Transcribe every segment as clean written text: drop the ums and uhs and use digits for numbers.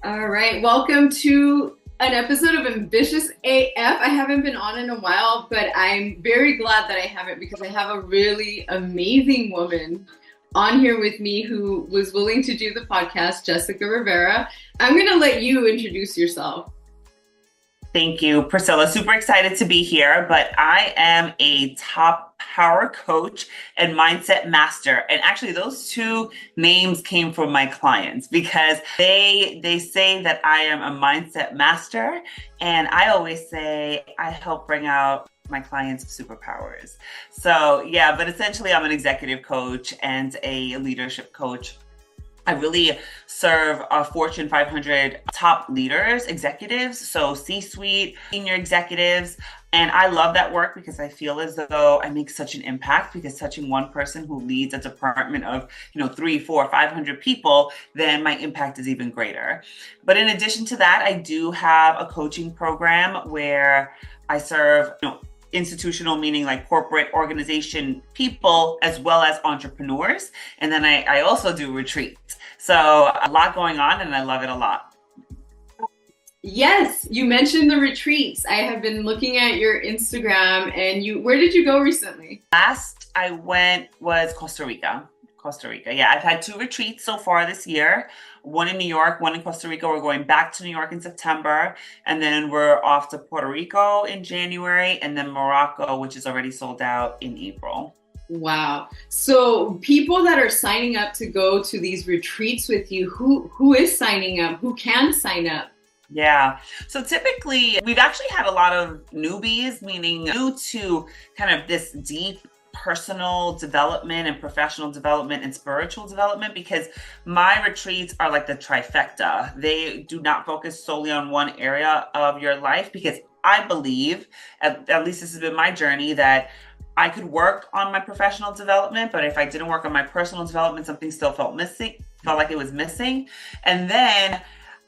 All right, welcome to an episode of Ambitious AF. I haven't been on in a while, but I'm very glad that I haven't because I have a really amazing woman on here with me who was willing to do the podcast, Jessica Rivera. I'm going to let you introduce yourself. Thank you, Priscilla. Super excited to be here, but I am a top power coach and mindset master. And actually those two names came from my clients because they say that I am a mindset master. And I always say I help bring out my clients' superpowers. So yeah, but essentially I'm an executive coach and a leadership coach. I really serve Fortune 500 top leaders, executives, so C-suite, senior executives. And I love that work because I feel as though I make such an impact because touching one person who leads a department of, 3, 4, 500 people, then my impact is even greater. But in addition to that, I do have a coaching program where I serve, institutional, meaning like corporate organization people, as well as entrepreneurs. And then I also do retreats. So a lot going on and I love it a lot. Yes, you mentioned the retreats. I have been looking at your Instagram and where did you go recently? Last I went was Costa Rica. Yeah, I've had 2 retreats so far this year. One in New York, one in Costa Rica. We're going back to New York in September. And then we're off to Puerto Rico in January. And then Morocco, which is already sold out in April. Wow. So people that are signing up to go to these retreats with you, who is signing up? Who can sign up? Yeah. So typically we've actually had a lot of newbies, meaning new to kind of this deep personal development and professional development and spiritual development, because my retreats are like the trifecta. They do not focus solely on one area of your life, because I believe, at least this has been my journey, that I could work on my professional development, but if I didn't work on my personal development, something still felt like it was missing. And then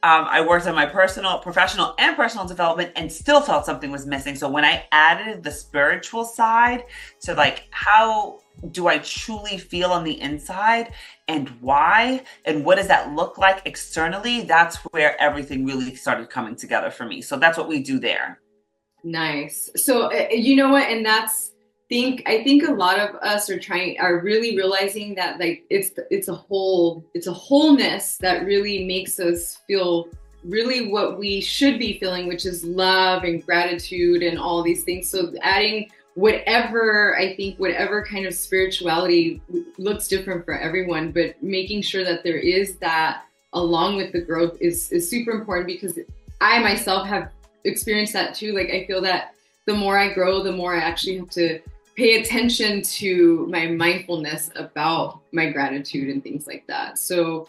I worked on my professional and personal development and still felt something was missing. So when I added the spiritual side to like, how do I truly feel on the inside and why, and what does that look like externally? That's where everything really started coming together for me. So that's what we do there. Nice. So you know what? And I think a lot of us are really realizing that like it's a wholeness that really makes us feel really what we should be feeling, which is love and gratitude and all these things. So adding whatever kind of spirituality looks different for everyone, but making sure that there is that along with the growth is super important, because I myself have experienced that too. Like I feel that the more I grow, the more I actually have to pay attention to my mindfulness about my gratitude and things like that. So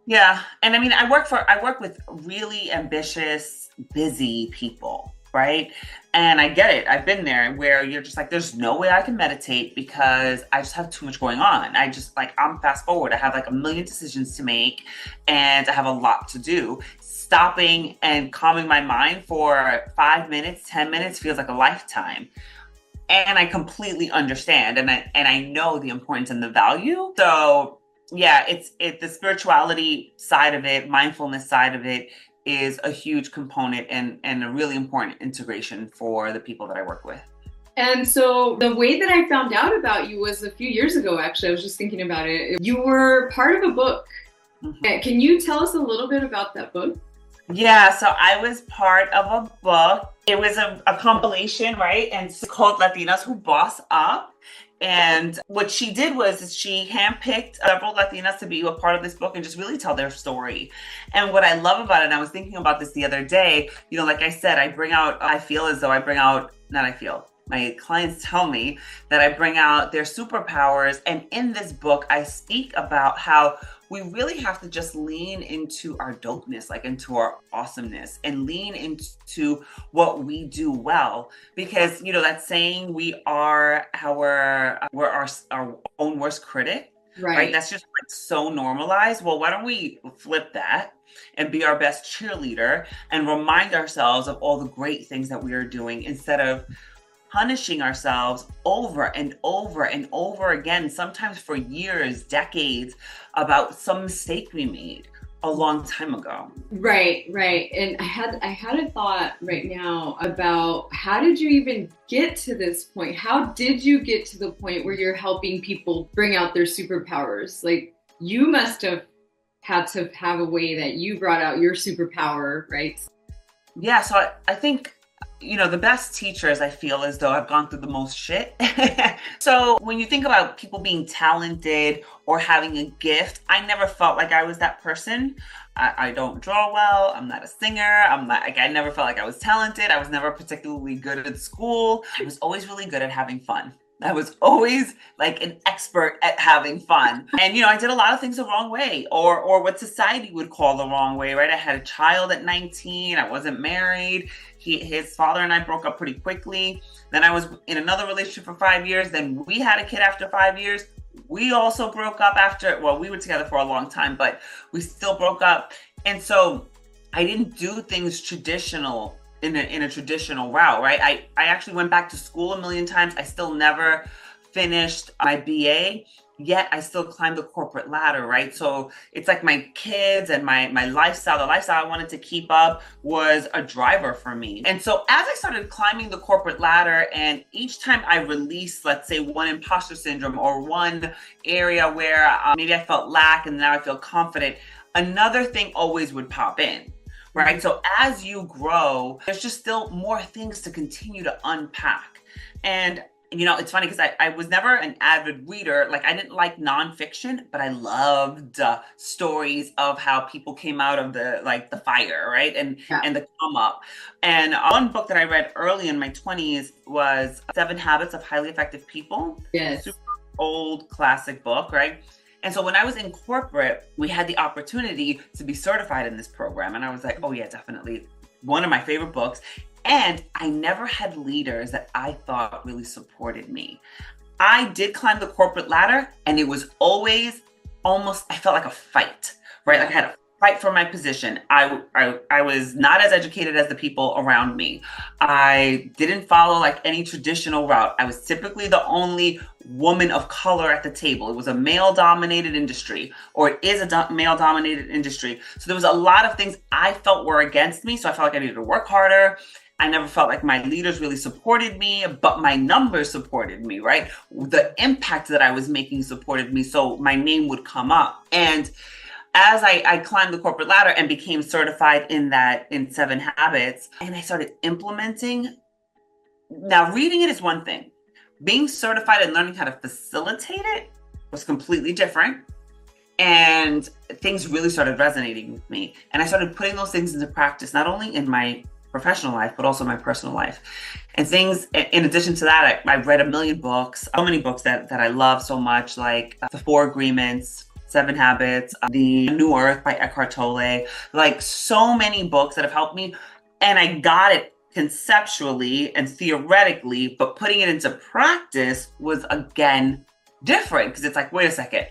yeah. And I mean, I work with really ambitious, busy people, right? And I get it. I've been there where you're just like, there's no way I can meditate because I just have too much going on. I'm fast forward. I have like a million decisions to make and I have a lot to do. Stopping and calming my mind for 5 minutes, 10 minutes feels like a lifetime. And I completely understand, and I know the importance and the value. So yeah, it's the spirituality side of it, mindfulness side of it is a huge component and a really important integration for the people that I work with. And so the way that I found out about you was a few years ago, actually. I was just thinking about it. You were part of a book. Mm-hmm. Can you tell us a little bit about that book? Yeah, so I was part of a book. It was a compilation, right? And it's called Latinas Who Boss Up. And what she did was she handpicked several Latinas to be a part of this book and just really tell their story. And what I love about it, and I was thinking about this the other day, like I said, my clients tell me that I bring out their superpowers. And in this book, I speak about how we really have to just lean into our dopeness, like into our awesomeness, and lean into what we do well. Because, that saying, we're our own worst critic, right? That's just like so normalized. Well, why don't we flip that and be our best cheerleader and remind ourselves of all the great things that we are doing, instead of punishing ourselves over and over and over again, sometimes for years, decades, about some mistake we made, a long time ago. Right, right. And I had a thought right now about how did you even get to this point? How did you get to the point where you're helping people bring out their superpowers? Like you must have had to have a way that you brought out your superpower, right? Yeah, so I think, the best teachers I feel as though have gone through the most shit. So when you think about people being talented or having a gift, I never felt like I was that person. I don't draw well. I'm not a singer. I'm not like, I never felt like I was talented. I was never particularly good at school. I was always really good at having fun. I was always like an expert at having fun. And, I did a lot of things the wrong way or what society would call the wrong way, right? I had a child at 19. I wasn't married. His father and I broke up pretty quickly. Then I was in another relationship for 5 years. Then we had a kid after 5 years. We also broke up we were together for a long time, but we still broke up. And so I didn't do things traditional in a traditional route, right? I actually went back to school a million times. I still never finished my BA, yet I still climbed the corporate ladder, right? So it's like my kids and my lifestyle, the lifestyle I wanted to keep up was a driver for me. And so as I started climbing the corporate ladder, and each time I released, let's say, one imposter syndrome or one area where maybe I felt lack and now I feel confident, another thing always would pop in. Right. So as you grow, there's just still more things to continue to unpack. And, it's funny because I was never an avid reader. Like I didn't like nonfiction, but I loved stories of how people came out of the fire, right? And the come up. And one book that I read early in my 20s was 7 Habits of Highly Effective People. Yes. Super old classic book, right? And so when I was in corporate, we had the opportunity to be certified in this program. And I was like, oh yeah, definitely one of my favorite books. And I never had leaders that I thought really supported me. I did climb the corporate ladder and it was always I felt like a fight, right? Like I had a fight for my position. I was not as educated as the people around me. I didn't follow like any traditional route. I was typically the only woman of color at the table. It was a male-dominated industry, or it is a male-dominated industry. So there was a lot of things I felt were against me. So I felt like I needed to work harder. I never felt like my leaders really supported me, but my numbers supported me, right? The impact that I was making supported me. So my name would come up. And as I climbed the corporate ladder and became certified in 7 Habits, and I started implementing. Now, reading it is one thing. Being certified and learning how to facilitate it was completely different. And things really started resonating with me. And I started putting those things into practice, not only in my professional life, but also my personal life. And things, in addition to that, I read a million books, so many books that I love so much, like The 4 Agreements, 7 Habits, The New Earth by Eckhart Tolle, like so many books that have helped me. And I got it conceptually and theoretically, but putting it into practice was again different because it's like, wait a second.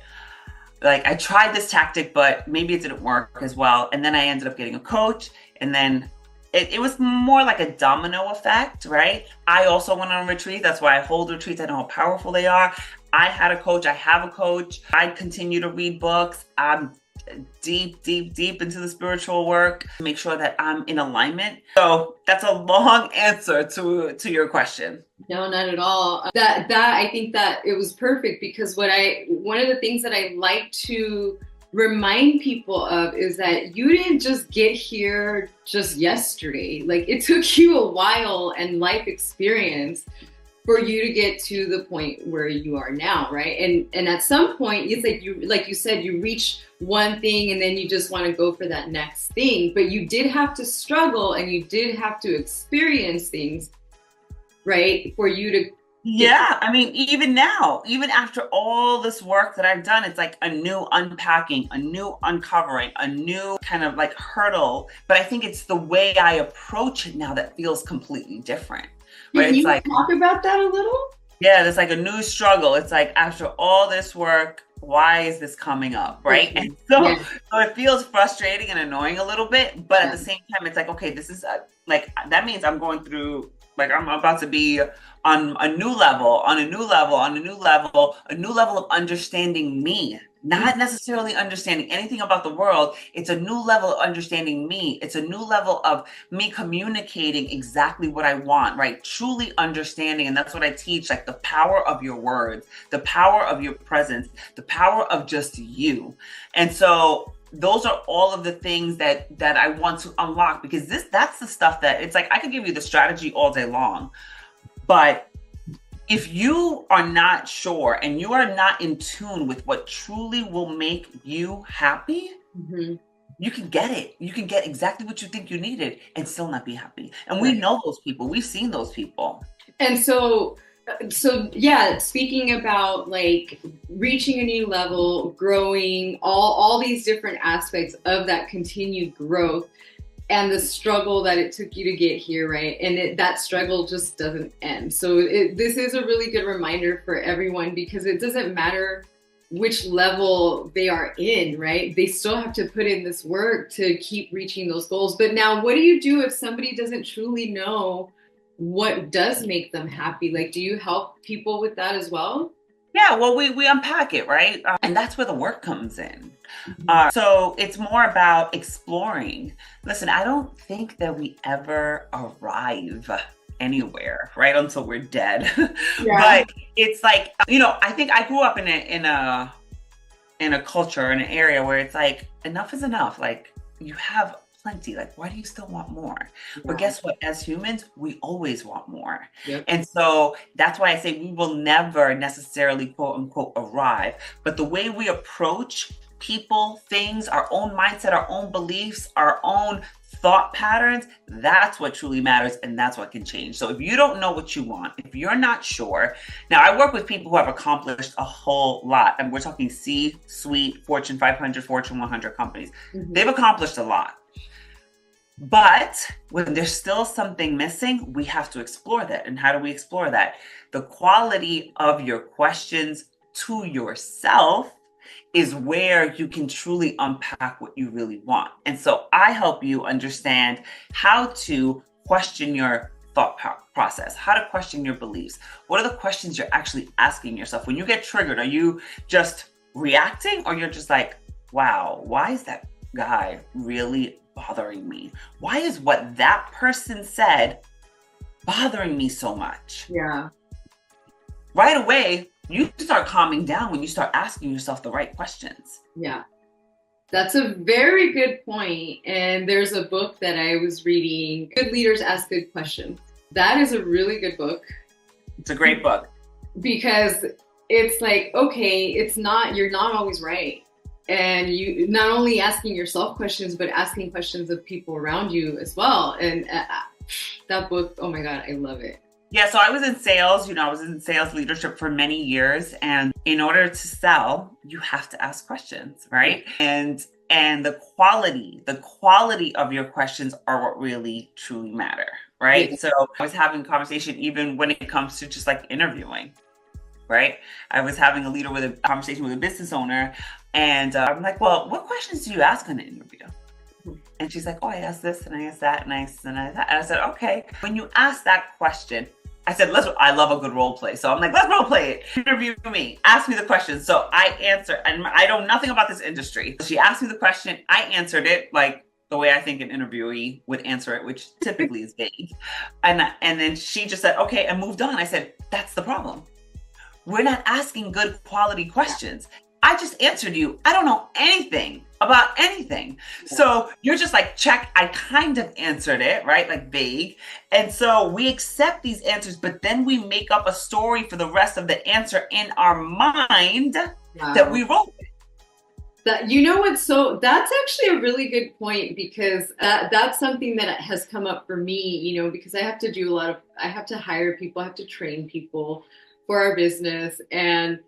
Like I tried this tactic, but maybe it didn't work as well. And then I ended up getting a coach, and then it was more like a domino effect, right? I also went on retreats. That's why I hold retreats. I know how powerful they are. I had a coach. I have a coach. I continue to read books. I'm deep into the spiritual work to make sure that I'm in alignment. So that's a long answer to your question. No, not at all. That I think that it was perfect because one of the things that I like to remind people of is that you didn't just get here just yesterday. Like it took you a while and life experience for you to get to the point where you are now, right? And at some point, it's like you said, you reach one thing and then you just want to go for that next thing. But you did have to struggle and you did have to experience things, right? For you to Yeah, I mean, even now, even after all this work that I've done, it's like a new unpacking, a new uncovering, a new kind of like hurdle. But I think it's the way I approach it now that feels completely different. Right? Can you it's like, talk about that a little? Yeah, there's like a new struggle. It's like after all this work, why is this coming up, right? Mm-hmm. And so it feels frustrating and annoying a little bit, but at the same time, it's like, okay, this is like, that means I'm going through, like I'm about to be on a new level, a new level of understanding me. not necessarily understanding anything about the world. It's a new level of understanding me. It's a new level of me communicating exactly what I want, right? Truly understanding. And that's what I teach, like the power of your words, the power of your presence, the power of just you. And so those are all of the things that I want to unlock, because that's the stuff that it's like, I could give you the strategy all day long, but if you are not sure and you are not in tune with what truly will make you happy, you can get it. You can get exactly what you think you needed and still not be happy. And we know those people. We've seen those people. And so yeah, speaking about like reaching a new level, growing, all these different aspects of that continued growth, and the struggle that it took you to get here, right? And that struggle just doesn't end. So this is a really good reminder for everyone, because it doesn't matter which level they are in, right? They still have to put in this work to keep reaching those goals. But now, what do you do if somebody doesn't truly know what does make them happy? Like, do you help people with that as well? Yeah, well, we unpack it, right? And that's where the work comes in. So it's more about exploring. Listen, I don't think that we ever arrive anywhere, right? Until we're dead. Yeah. But it's like, I think I grew up in a culture, in an area where it's like, enough is enough. Like, you have plenty. Like, why do you still want more? Yeah. But guess what? As humans, we always want more. Yep. And so that's why I say we will never necessarily, quote unquote, arrive. But the way we approach people, things, our own mindset, our own beliefs, our own thought patterns, that's what truly matters, and that's what can change. So if you don't know what you want, if you're not sure, now I work with people who have accomplished a whole lot, and we're talking C-suite, Fortune 500, Fortune 100 companies. They've accomplished a lot. But when there's still something missing, we have to explore that. And how do we explore that? The quality of your questions to yourself is where you can truly unpack what you really want. And so I help you understand how to question your thought process, how to question your beliefs. What are the questions you're actually asking yourself? When you get triggered, are you just reacting, or you're just like, wow, why is that guy really bothering me? Why is what that person said bothering me so much? Yeah. Right away, you start calming down when you start asking yourself the right questions. Yeah. That's a very good point. And there's a book that I was reading, Good Leaders Ask Good Questions. That is a really good book. It's a great book. Because it's like, okay, you're not always right. And you not only asking yourself questions, but asking questions of people around you as well. And that book, oh my God, I love it. Yeah, so I was in sales, I was in sales leadership for many years. And in order to sell, you have to ask questions, right? And the quality of your questions are what really truly matter, right? Yeah. So I was having a conversation even when it comes to just like interviewing, right? I was having a conversation with a business owner, and I'm like, well, what questions do you ask in an interview? And she's like, oh, I asked this and I asked that and I asked that. And I said, okay, when you ask that question, I said, I love a good role play. So I'm like, let's role play it. Interview me. Ask me the question. So I answer, and I know nothing about this industry. She asked me the question. I answered it like the way I think an interviewee would answer it, which typically is vague. And then she just said, okay, and moved on. I said, that's the problem. We're not asking good quality questions. I just answered you. I don't know anything about anything. So you're just like, check, I kind of answered it, right? Like vague. And so we accept these answers, but then we make up a story for the rest of the answer in our mind that we wrote. That's actually a really good point, because that's something that has come up for me, because I have to do I have to hire people, I have to train people for our business. And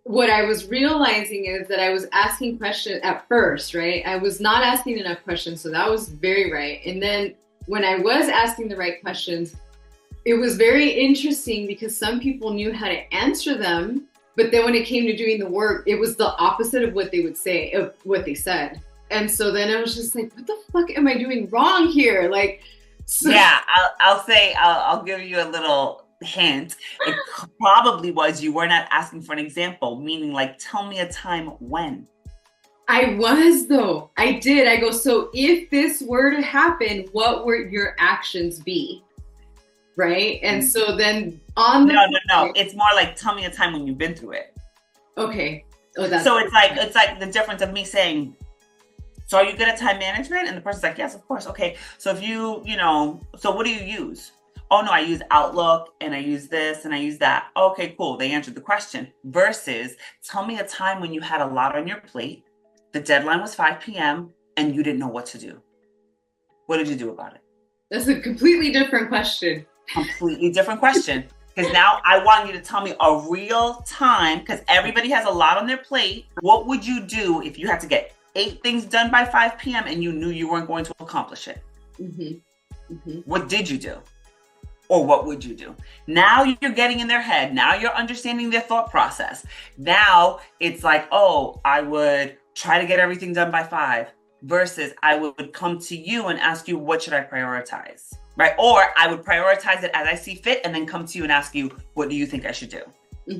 what I was realizing is that I was asking questions at first, right? I was not asking enough questions. So that was very right. And then when I was asking the right questions, it was very interesting because some people knew how to answer them. But then when it came to doing the work, it was the opposite of what they would say, of what they said. And so then I was just like, what the fuck am I doing wrong here? Like, so- yeah, I'll give you a little hint, it probably was you were not asking for an example, meaning like, tell me a time when. I was though. I did. I go, so if this were to happen, what would your actions be? Right. And so then on the No. It's more like, tell me a time when you've been through it. Okay. Oh, that's so it's like the difference of me saying, so are you good at time management? And the person's like, yes, of course. Okay. So if so what do you use? Oh no, I use Outlook and I use this and I use that. Okay, cool. They answered the question. Versus, tell me a time when you had a lot on your plate. The deadline was 5 p.m. and you didn't know what to do. What did you do about it? That's a completely different question. Completely different question. Because now I want you to tell me a real time, because everybody has a lot on their plate. What would you do if you had to get 8 things done by 5 p.m. and you knew you weren't going to accomplish it? What did you do? Or what would you do? Now you're getting in their head. Now you're understanding their thought process. Now it's like, oh, I would try to get everything done by 5 versus I would come to you and ask you, what should I prioritize? Right? Or I would prioritize it as I see fit and then come to you and ask you, what do you think I should do?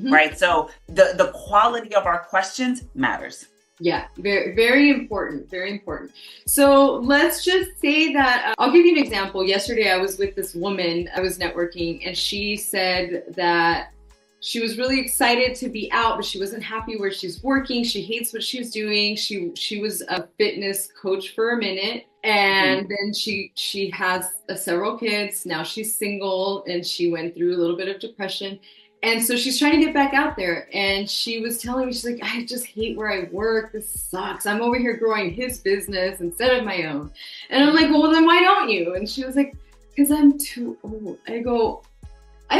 Right? So the quality of our questions matters. Yeah, very, very important. Very important. So let's just say that I'll give you an example. Yesterday, I was with this woman, I was networking, and she said that she was really excited to be out, but she wasn't happy where she's working. She hates what she's doing. She was a fitness coach for a minute. And then she has several kids. Now she's single and she went through a little bit of depression. And so she's trying to get back out there. And she was telling me, she's like, I just hate where I work. This sucks. I'm over here growing his business instead of my own. And I'm like, well, then why don't you? And she was like, because I'm too old. I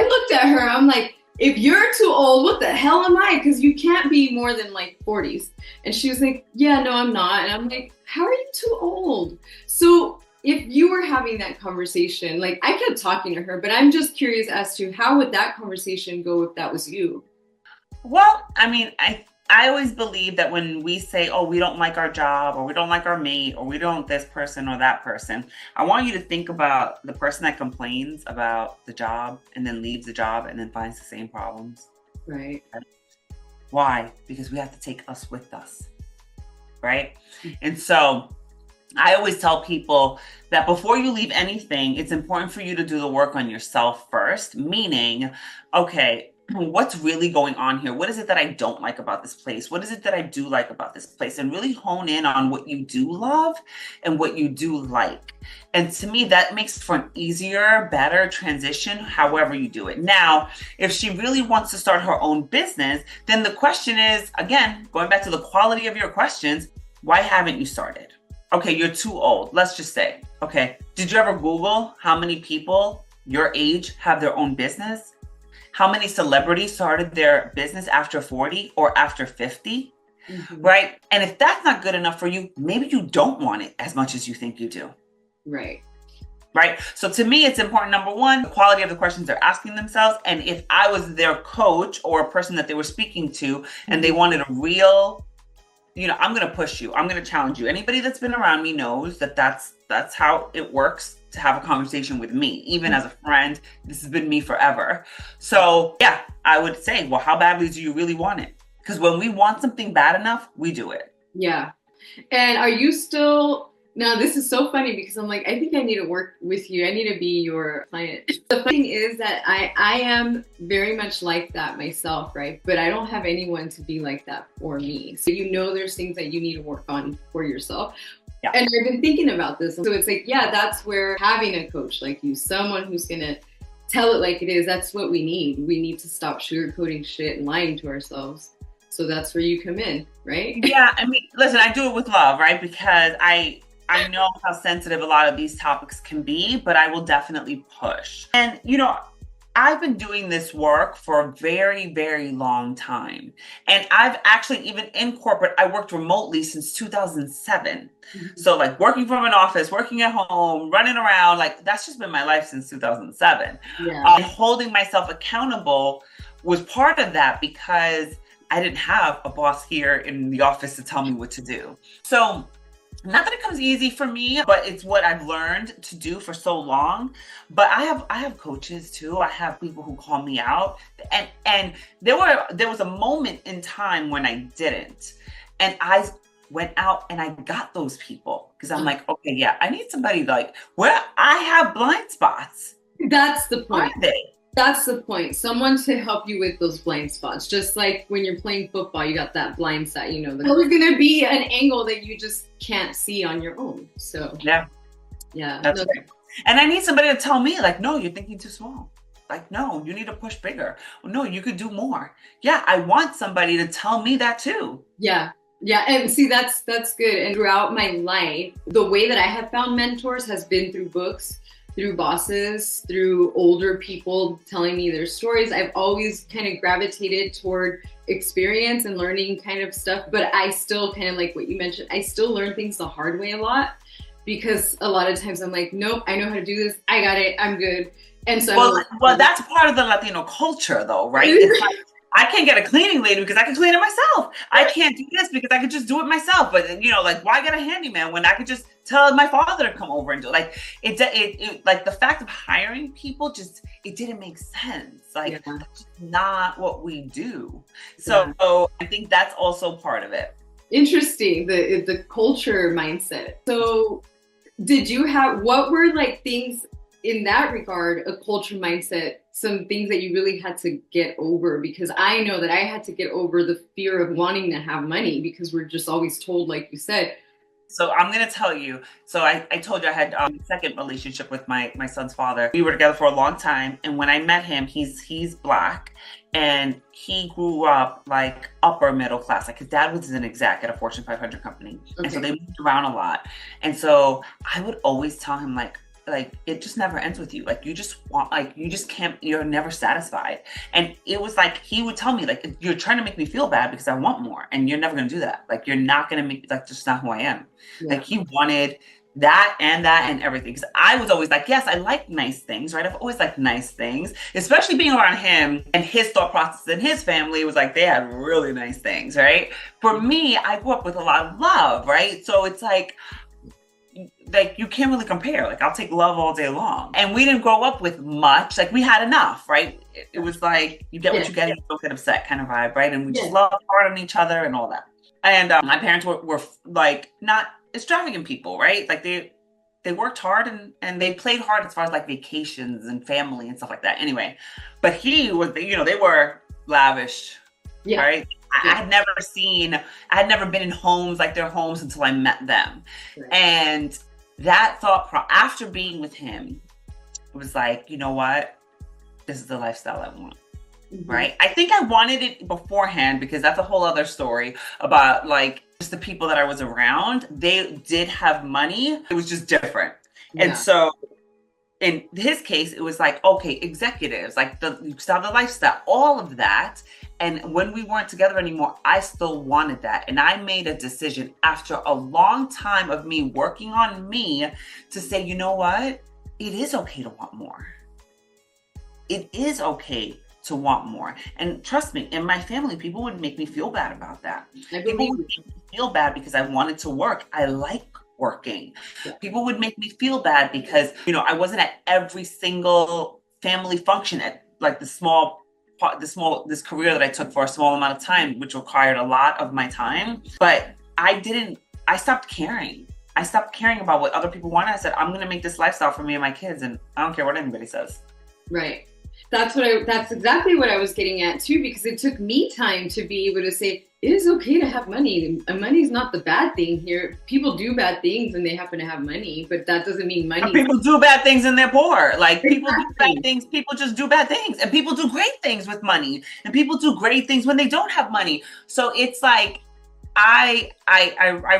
looked at her. I'm like, if you're too old, what the hell am I? Because you can't be more than like 40s. And she was like, yeah, no, I'm not. And I'm like, how are you too old? So if you were having that conversation, like I kept talking to her, but I'm just curious as to how would that conversation go if that was you? Well, I mean, I always believe that when we say, oh, we don't like our job or we don't like our mate or we don't this person or that person, I want you to think about the person that complains about the job and then leaves the job and then finds the same problems. Right. Why? Because we have to take us with us. Right. And so I always tell people that before you leave anything, it's important for you to do the work on yourself first, meaning, okay, what's really going on here? What is it that I don't like about this place? What is it that I do like about this place? And really hone in on what you do love and what you do like. And to me, that makes for an easier, better transition, however you do it. Now, if she really wants to start her own business, then the question is, again, going back to the quality of your questions, why haven't you started? Okay, you're too old. Let's just say, okay, did you ever Google how many people your age have their own business? How many celebrities started their business after 40 or after 50, right? And if that's not good enough for you, maybe you don't want it as much as you think you do. Right. Right. So to me, it's important, number one, the quality of the questions they're asking themselves. And if I was their coach or a person that they were speaking to and they wanted a real, I'm going to push you. I'm going to challenge you. Anybody that's been around me knows that that's how it works to have a conversation with me. Even as a friend, this has been me forever. So yeah, I would say, well, how badly do you really want it? Because when we want something bad enough, we do it. Yeah. And are you still, now this is so funny because I'm like, I think I need to work with you. I need to be your client. The thing is that I am very much like that myself, right? But I don't have anyone to be like that for me. So there's things that you need to work on for yourself. Yeah. And I've been thinking about this. So it's like, yeah, that's where having a coach like you, someone who's going to tell it like it is, that's what we need. We need to stop sugarcoating shit and lying to ourselves. So that's where you come in, right? Yeah. I mean, listen, I do it with love, right? Because I know how sensitive a lot of these topics can be, but I will definitely push. And, I've been doing this work for a very, very long time. And I've actually, even in corporate, I worked remotely since 2007. So like working from an office, working at home, running around, like that's just been my life since 2007. Yeah. Holding myself accountable was part of that because I didn't have a boss here in the office to tell me what to do. So not that it comes easy for me, but it's what I've learned to do for so long. But I have coaches too. I have people who call me out, and there was a moment in time when I didn't, and I went out and I got those people because I'm like, okay, yeah, I need somebody like where I have blind spots. That's the Where point. are they? That's the point. Someone to help you with those blind spots. Just like when you're playing football, you got that blind side, you know, there's always going to be an angle that you just can't see on your own. So, Yeah, yeah. that's No, right. And I need somebody to tell me, like, no, you're thinking too small. Like, no, you need to push bigger. No, you could do more. Yeah, I want somebody to tell me that too. yeah. Yeah, and see that's good. And throughout my life, the way that I have found mentors has been through books, through bosses, through older people telling me their stories. I've always kind of gravitated toward experience and learning kind of stuff, but I still kind of like what you mentioned, I still learn things the hard way a lot because a lot of times I'm like, nope, I know how to do this. I got it. I'm good. And so Well, that's part of the Latino culture though, right? It's like, I can't get a cleaning lady because I can clean it myself. I can't do this because I could just do it myself. But you know, like, why get a handyman when I could just tell my father to come over and do it? Like, it like the fact of hiring people it didn't make sense. Like, that's just not what we do. So I think that's also part of it. Interesting, the culture mindset. So what were like things in that regard, a culture mindset, some things that you really had to get over? Because I know that I had to get over the fear of wanting to have money because we're just always told, like you said. So I'm going to tell you. So I told you I had a second relationship with my son's father. We were together for a long time. And when I met him, he's Black and he grew up like upper middle class. Like his dad was an exec at a Fortune 500 company. Okay. And so they moved around a lot. And so I would always tell him like it just never ends with you. Like you just want, like you just can't, you're never satisfied. And it was like, he would tell me like, you're trying to make me feel bad because I want more and you're never going to do that. Like, you're not going to make, that's just not who I am. Yeah. Like he wanted that and everything. Because I was always like, yes, I like nice things, right? I've always liked nice things, especially being around him and his thought process and his family was like, they had really nice things, right? For me, I grew up with a lot of love, right? So it's like you can't really compare. Like, I'll take love all day long. And we didn't grow up with much. Like, we had enough, right? It was like, you get what you get, and you don't get upset kind of vibe, right? And we just love hard on each other and all that. And my parents were like not extravagant people, right? Like they worked hard and they played hard as far as like vacations and family and stuff like that. Anyway, but he was, you know, they were lavish, right? I had never been in homes like their homes until I met them. Right. And that after being with him, it was like, you know what? This is the lifestyle I want. Mm-hmm. Right? I think I wanted it beforehand because that's a whole other story about like just the people that I was around. They did have money. It was just different. Yeah. And so in his case, it was like, okay, executives, like you still have the lifestyle, all of that. And when we weren't together anymore, I still wanted that. And I made a decision after a long time of me working on me to say, you know what? It is okay to want more. It is okay to want more. And trust me, in my family, people would make me feel bad about that. People would make me feel bad because I wanted to work. I like working. Yeah. People would make me feel bad because, you know, I wasn't at every single family function at like this career that I took for a small amount of time, which required a lot of my time. But I stopped caring. I stopped caring about what other people wanted. I said, I'm going to make this lifestyle for me and my kids, and I don't care what anybody says. Right. That's exactly what I was getting at too, because it took me time to be able to say, it is okay to have money. Money is not the bad thing here. People do bad things and they happen to have money, but that doesn't mean money. People do bad things and they're poor. Like people do bad things. People just do bad things, and people do great things with money, and people do great things when they don't have money. So it's like, I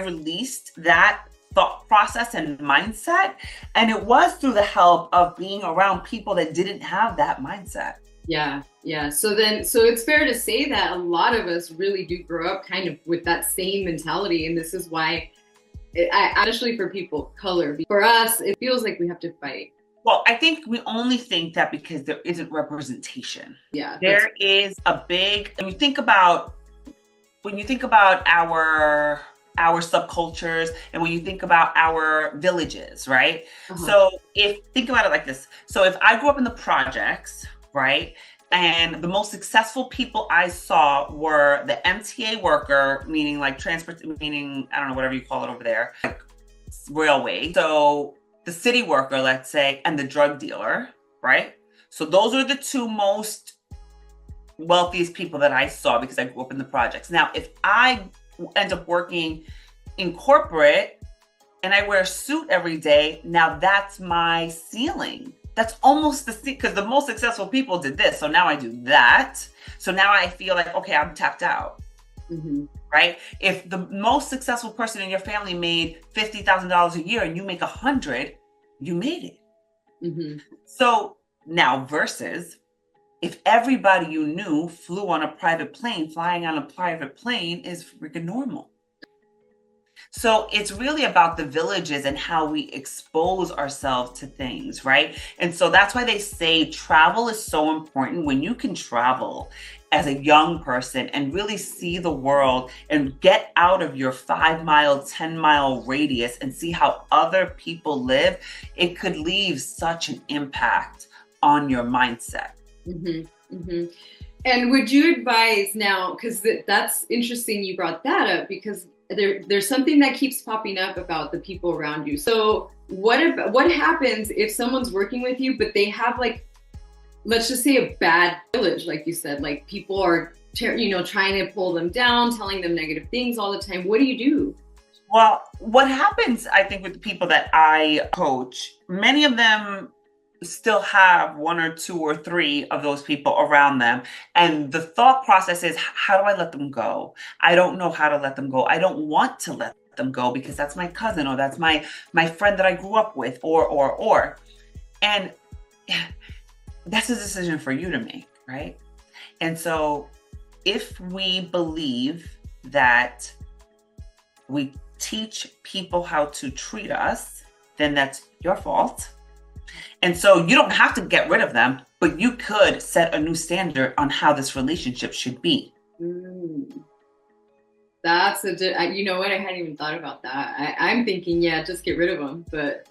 released that thought process and mindset, and it was through the help of being around people that didn't have that mindset. Yeah. So it's fair to say that a lot of us really do grow up kind of with that same mentality, and this is why, especially for people of color, for us, it feels like we have to fight. Well, I think we only think that because there isn't representation. Yeah, there is a big. When you think about our our subcultures and when you think about our villages, right? Uh-huh. So think about it like this. So if I grew up in the projects, right? And the most successful people I saw were the MTA worker, meaning like transport, meaning, I don't know, whatever you call it over there, like railway. So the city worker, let's say, and the drug dealer, right? So those are the two most wealthiest people that I saw because I grew up in the projects. Now, if I end up working in corporate and I wear a suit every day, now that's my ceiling. That's almost because the most successful people did this. So now I do that. So now I feel like, okay, I'm tapped out. Mm-hmm. Right? If the most successful person in your family made $50,000 a year and you make 100, you made it. Mm-hmm. So now versus if everybody you knew flew on a private plane, flying on a private plane is freaking normal. So it's really about the villages and how we expose ourselves to things, right? And so that's why they say travel is so important. When you can travel as a young person and really see the world and get out of your 5-mile, 10-mile radius and see how other people live, it could leave such an impact on your mindset. Mm-hmm, mm-hmm. And would you advise now, because that's interesting you brought that up, because there's something that keeps popping up about the people around you. So what happens if someone's working with you, but they have like, let's just say a bad village, like you said, like people are, trying to pull them down, telling them negative things all the time. What do you do? Well, what happens, I think, with the people that I coach, many of them still have 1 or 2 or 3 of those people around them. And the thought process is, how do I let them go? I don't know how to let them go. I don't want to let them go because that's my cousin or that's my friend that I grew up with or. And that's a decision for you to make, right? And so if we believe that we teach people how to treat us, then that's your fault. And so you don't have to get rid of them, but you could set a new standard on how this relationship should be. That's you know what? I hadn't even thought about that. I'm thinking, yeah, just get rid of them. But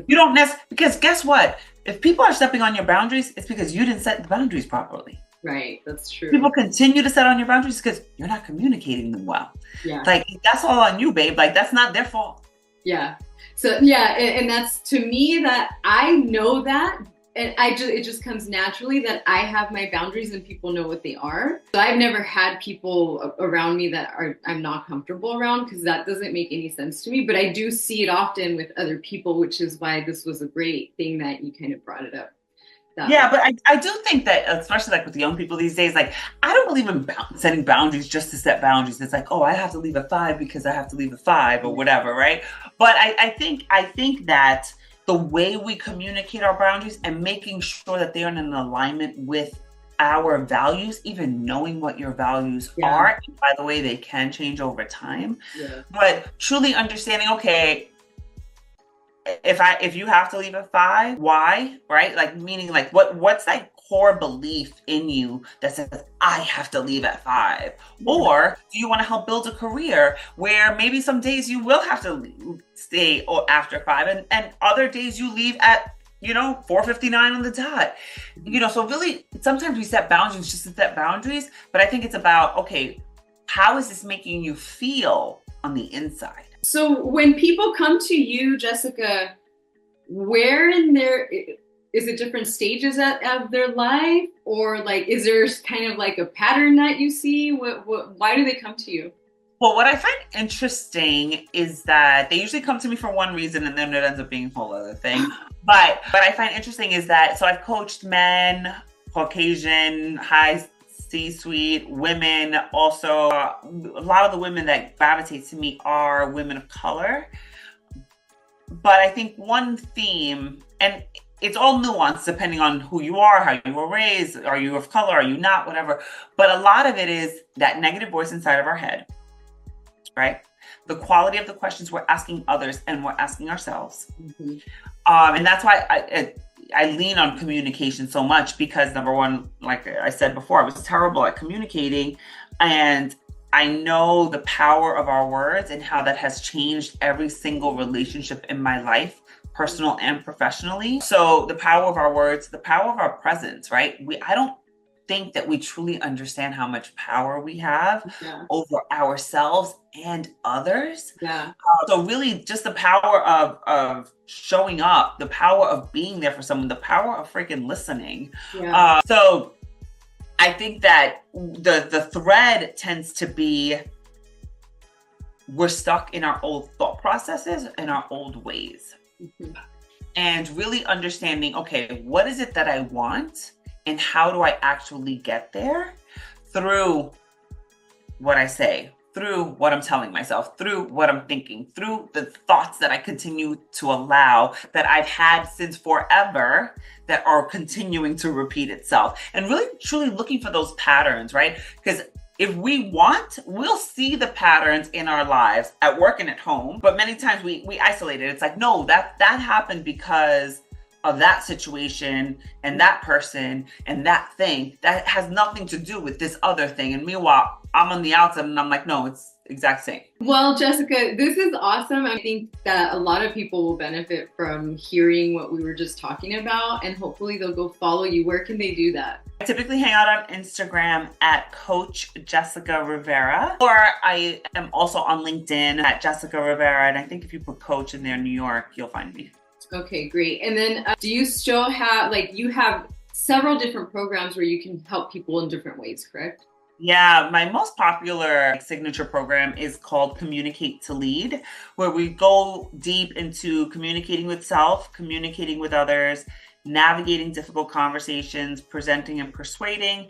you don't because guess what? If people are stepping on your boundaries, it's because you didn't set the boundaries properly. Right. That's true. People continue to set on your boundaries because you're not communicating them well. Yeah. Like that's all on you, babe. Like that's not their fault. Yeah. So yeah, and that's to me that I know that, and it just comes naturally that I have my boundaries and people know what they are. So I've never had people around me that I'm not comfortable around because that doesn't make any sense to me. But I do see it often with other people, which is why this was a great thing that you kind of brought it up. Yeah, but I do think that, especially like with the young people these days, like I don't believe in setting boundaries just to set boundaries. It's like, oh, I have to leave at 5 because I have to leave at 5 or whatever, right? But I think that the way we communicate our boundaries and making sure that they are in alignment with our values, even knowing what your values are. And by the way, they can change over time. Yeah. But truly understanding, okay, if you have to leave at 5, why? Right? Like meaning like what's that core belief in you that says I have to leave at 5? Or do you want to help build a career where maybe some days you will have to stay or after 5 and other days you leave at 4:59 on the dot. So really sometimes we set boundaries just to set boundaries, but I think it's about, okay, how is this making you feel on the inside? So when people come to you, Jessica, where in their, is it different stages of their life? Or like, is there kind of like a pattern that you see? Why do they come to you? Well, what I find interesting is that they usually come to me for one reason and then it ends up being a whole other thing. But what I find interesting is that, so I've coached men, Caucasian, high C-suite, women. Also, a lot of the women that gravitate to me are women of color. But I think one theme, and it's all nuanced depending on who you are, how you were raised, are you of color, are you not, whatever. But a lot of it is that negative voice inside of our head, right? The quality of the questions we're asking others and we're asking ourselves. Mm-hmm. And that's why I lean on communication so much because number one, like I said before, I was terrible at communicating and I know the power of our words and how that has changed every single relationship in my life, personal and professionally. So the power of our words, the power of our presence, right? I don't think that we truly understand how much power we have over ourselves and others. So really just the power of showing up, the power of being there for someone, the power of freaking listening. So I think that the thread tends to be, we're stuck in our old thought processes and our old ways. And really understanding, okay, what is it that I want? And how do I actually get there? Through what I say, through what I'm telling myself, through what I'm thinking, through the thoughts that I continue to allow, that I've had since forever, that are continuing to repeat itself. And really truly looking for those patterns, right? Because if we want, we'll see the patterns in our lives at work and at home. But many times we isolate it. It's like, no, that happened because of that situation and that person and that thing that has nothing to do with this other thing. And meanwhile, I'm on the outside and I'm like, no, it's exact same. Well, Jessica, this is awesome. I think that a lot of people will benefit from hearing what we were just talking about, and hopefully they'll go follow you. Where can they do that? I typically hang out on Instagram at Coach Jessica Rivera, or I am also on LinkedIn at Jessica Rivera. And I think if you put Coach in there, New York, you'll find me. Okay, great. And then do you still have, you have several different programs where you can help people in different ways, correct? Yeah, my most popular signature program is called Communicate to Lead, where we go deep into communicating with self, communicating with others, navigating difficult conversations, presenting and persuading,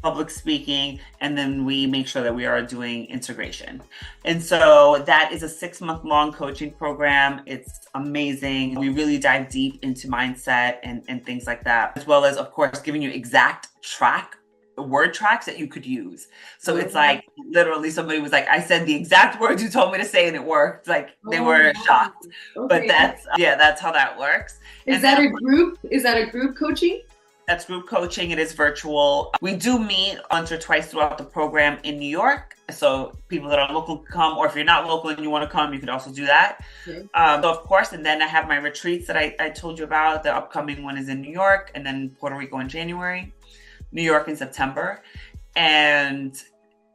public speaking, and then we make sure that we are doing integration. And so that is a 6-month-long coaching program. It's amazing. We really dive deep into mindset and things like that, as well as, of course, giving you exact word tracks that you could use. So it's like literally somebody was like, I said the exact words you told me to say and it worked. Like they were shocked. But that's how that works. Is that a group coaching? That's group coaching. It is virtual. We do meet once or twice throughout the program in New York. So people that are local can come, or if you're not local and you want to come, you could also do that. So of course, and then I have my retreats that I told you about. The upcoming one is in New York, and then Puerto Rico in January, New York in September. And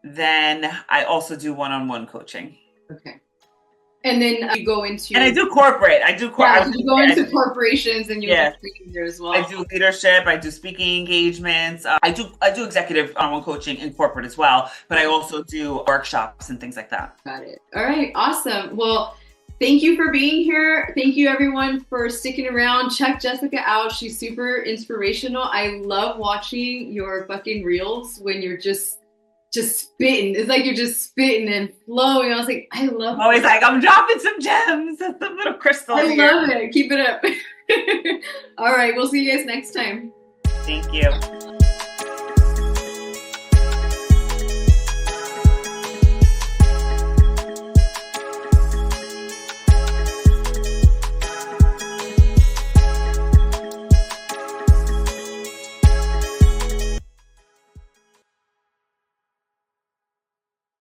then I also do one-on-one coaching. Okay. And then you go into... And I do corporate. You go into corporations and you have training there as well. I do leadership. I do speaking engagements. I do executive one-on-one coaching in corporate as well. But I also do workshops and things like that. Got it. All right. Awesome. Well, thank you for being here. Thank you, everyone, for sticking around. Check Jessica out. She's super inspirational. I love watching your fucking reels when you're just spitting. It's like you're just spitting and flowing. I was like, I love it. Always like, I'm dropping some gems. Some little crystal. I love it. Keep it up. All right. We'll see you guys next time. Thank you.